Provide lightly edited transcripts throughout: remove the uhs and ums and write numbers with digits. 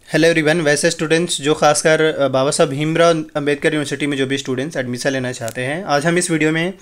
Hello everyone. वैसे students जो खासकर बाबा साहब भीमराव अंबेडकर यूनिवर्सिटी में जो भी स्टूडेंट्स एडमिशन लेना चाहते हैं, आज हम इस वीडियो में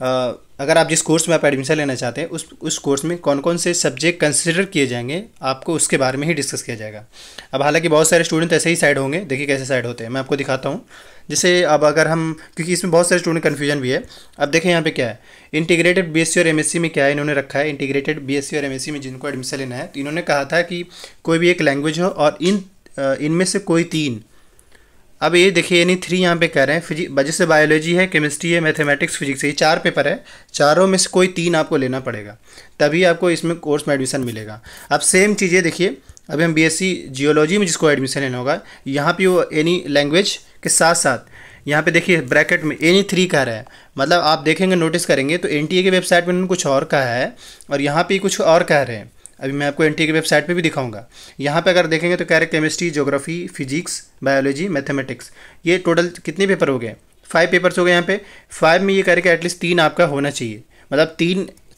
अगर आप जिस कोर्स में आप एडमिशन लेना चाहते हैं उस कोर्स में कौन कौन से सब्जेक्ट कंसिडर किए जाएंगे आपको उसके बारे में ही डिस्कस किया जाएगा। अब हालांकि बहुत सारे स्टूडेंट ऐसे ही साइड होंगे, देखिए कैसे साइड होते हैं, मैं आपको दिखाता हूँ। जैसे अब अगर हम, क्योंकि इसमें बहुत सारे स्टूडेंट कन्फ्यूजन भी है। अब देखें यहाँ पे क्या है, इंटीग्रेटेड बीएससी और एमएससी में क्या है इन्होंने रखा है। इंटीग्रेटेड बीएससी और एमएससी में जिनको एडमिशन लेना है तो इन्होंने कहा था कि कोई भी एक लैंग्वेज हो और इनमें से कोई तीन। अब ये देखिए यानी 3 यहाँ पे कह रहे हैं, जैसे बायोलॉजी है, केमिस्ट्री है, मैथमेटिक्स, फिजिक्स, ये 4 पेपर है, चारों में से कोई 3 आपको लेना पड़ेगा, तभी आपको इसमें कोर्स में एडमिशन मिलेगा। अब सेम चीज़ें देखिए, अभी हम बीएससी जियोलॉजी में जिसको एडमिशन लेना होगा, यहाँ पे वो एनी लैंग्वेज के साथ साथ यहाँ पे देखिए ब्रैकेट में एनी 3 कह रहा है। मतलब आप देखेंगे, नोटिस करेंगे तो एनटीए की वेबसाइट में उन्होंने कुछ और कहा है और यहाँ पे कुछ और कह रहे हैं। अभी मैं आपको एनटीए की वेबसाइट पे भी दिखाऊंगा। यहाँ पे अगर देखेंगे तो कह रहे chemistry, geography, physics, biology, mathematics, ये टोटल कितने पेपर हो गए? 5 पेपर्स हो गए। यहाँ पे 5 में ये कह रहे कि एटलीस्ट 3 आपका होना चाहिए, मतलब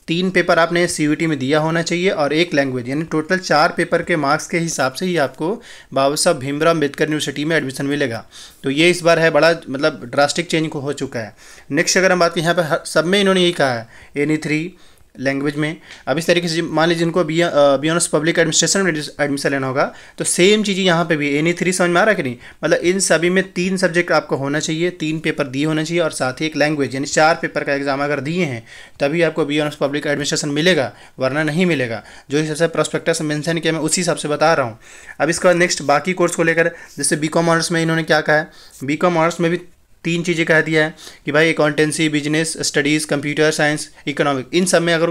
तीन पेपर आपने सीयूईटी में दिया होना चाहिए और एक लैंग्वेज, यानी टोटल 4 पेपर के मार्क्स के हिसाब से ही आपको बाबा साहब भीमराव अम्बेडकर यूनिवर्सिटी में एडमिशन मिलेगा। तो ये इस बार है बड़ा, मतलब ड्रास्टिक चेंज हो चुका है। नेक्स्ट अगर हम बात करें, यहाँ पर सब में इन्होंने यही कहा है एनी 3 लैंग्वेज में। अब इस तरीके से मान लीजिए जिनको बी ऑनर्स पब्लिक एडमिनिस्ट्रेशन में एडमिशन लेना होगा तो सेम चीज़ यहाँ पे भी एनी 3 समझ में आ रहा है कि नहीं। मतलब इन सभी में 3 सब्जेक्ट आपको होना चाहिए, 3 पेपर दिए होना चाहिए और साथ ही एक लैंग्वेज, यानी 4 पेपर का एग्जाम अगर दिए हैं तभी आपको बी ऑनर्स पब्लिक एडमिनिस्ट्रेशन मिलेगा, वरना नहीं मिलेगा। जो हिसाब से प्रोस्पेक्टस में मेंशन किया मैं उसी हिसाब से बता रहा हूँ। अब इसके बाद नेक्स्ट बाकी कोर्स को लेकर, जैसे बीकॉम ऑनर्स में इन्होंने क्या कहा है, बीकॉम ऑनर्स में भी 3 चीज़ें कह दिया है कि भाई accountancy, business studies, computer science, economic, इन सब में अगर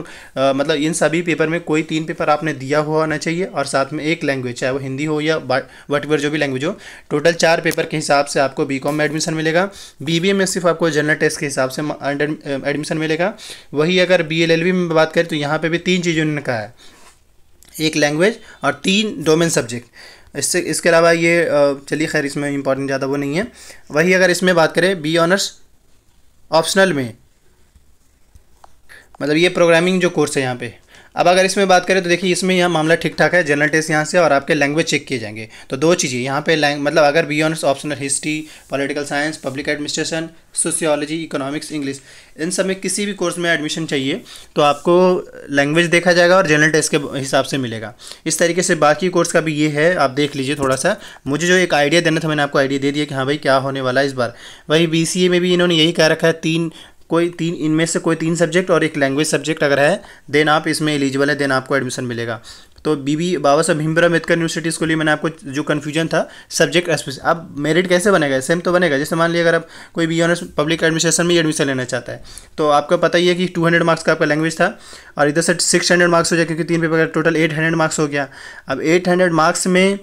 मतलब इन सभी पेपर में कोई 3 पेपर आपने दिया हुआ होना चाहिए और साथ में एक लैंग्वेज, चाहे वो हिंदी हो या वटएवर जो भी लैंग्वेज हो। टोटल 4 पेपर के हिसाब से आपको बीकॉम में एडमिशन मिलेगा। बीबीए में सिर्फ आपको जनरल टेस्ट के हिसाब से एडमिशन मिलेगा। वही अगर बीएलएलबी में बात करें तो यहाँ पर भी 3 चीज़ें उन्होंने कहा है, एक लैंग्वेज और 3 डोमेन सब्जेक्ट। इसके अलावा ये चलिए खैर इसमें इंपॉर्टेंट ज़्यादा वो नहीं है। वही अगर इसमें बात करें बी ऑनर्स ऑप्शनल में, मतलब ये प्रोग्रामिंग जो कोर्स है यहाँ पे। अब अगर इसमें बात करें तो देखिए इसमें यहाँ मामला ठीक ठाक है, जनरल टेस्ट यहाँ से और आपके लैंग्वेज चेक किए जाएंगे। तो 2 चीज़ें यहाँ पे मतलब अगर B honours optional history, political science, public administration, sociology, economics, English, इन सब में किसी भी कोर्स में एडमिशन चाहिए तो आपको लैंग्वेज देखा जाएगा और जनरल टेस्ट के हिसाब से मिलेगा। इस तरीके से बाकी कोर्स का भी ये है, आप देख लीजिए थोड़ा सा। मुझे जो एक आइडिया देना था मैंने आपको आइडिया दे दिया कि हाँ भाई क्या होने वाला है इस बार। वही बीसीए में भी इन्होंने यही कह रखा है, इनमें से कोई 3 सब्जेक्ट और एक लैंग्वेज सब्जेक्ट अगर है देन आप इसमें एलिजिबल है, देन आपको एडमिशन मिलेगा। तो बाबा साहब भीमराव अम्बेडकर यूनिवर्सिटी के लिए मैंने आपको जो कन्फ्यूजन था सब्जेक्ट स्पेसिफिक, अब मेरिट कैसे बनेगा? सेम तो बनेगा। जैसे मान लिया अगर आप कोई बी ऑनर्स पब्लिक एडमिनिस्ट्रेशन में एडमिशन लेना चाहता है तो आपको पता ही है कि 200 मार्क्स का आपका लैंग्वेज था और इधर से 600 मार्क्स हो जाए, क्योंकि 3 पेपर का टोटल 800 मार्क्स हो गया। अब 800 मार्क्स में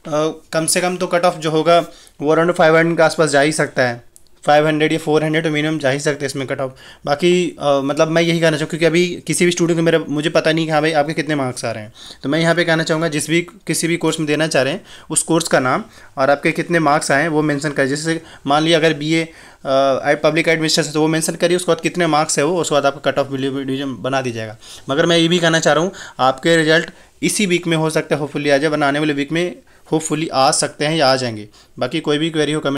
कम से कम तो कट ऑफ जो होगा वो अराउंड 500 के आसपास जा ही सकता है, 500 या 400 तो मिनिमम जा ही सकते हैं इसमें कट ऑफ। बाकी मतलब मैं यही कहना चाहूँ, क्योंकि अभी किसी भी स्टूडेंट को मुझे पता नहीं कि हाँ भाई आपके कितने मार्क्स आ रहे हैं। तो मैं यहाँ पे कहना चाहूँगा किसी भी कोर्स में देना चाह रहे हैं उस कोर्स का नाम और आपके कितने मार्क्स आए हैं वो मेंशन करें। जैसे मान लिया अगर बीए पब्लिक एडमिनिस्ट्रेशन तो वो मेंशन करिए, उसके बाद कितने मार्क्स है वो, उसके बाद आपका कट ऑफ डिवीजन बना दी जाएगा। मगर मैं ये भी कहना चाह रहा हूँ आपके रिजल्ट इसी वीक में हो सकता है, होपफुली आ जाए, वरना आने वाले वीक में होपफुली आ सकते हैं या आ जाएंगे। बाकी कोई भी क्वेरी हो कमेंट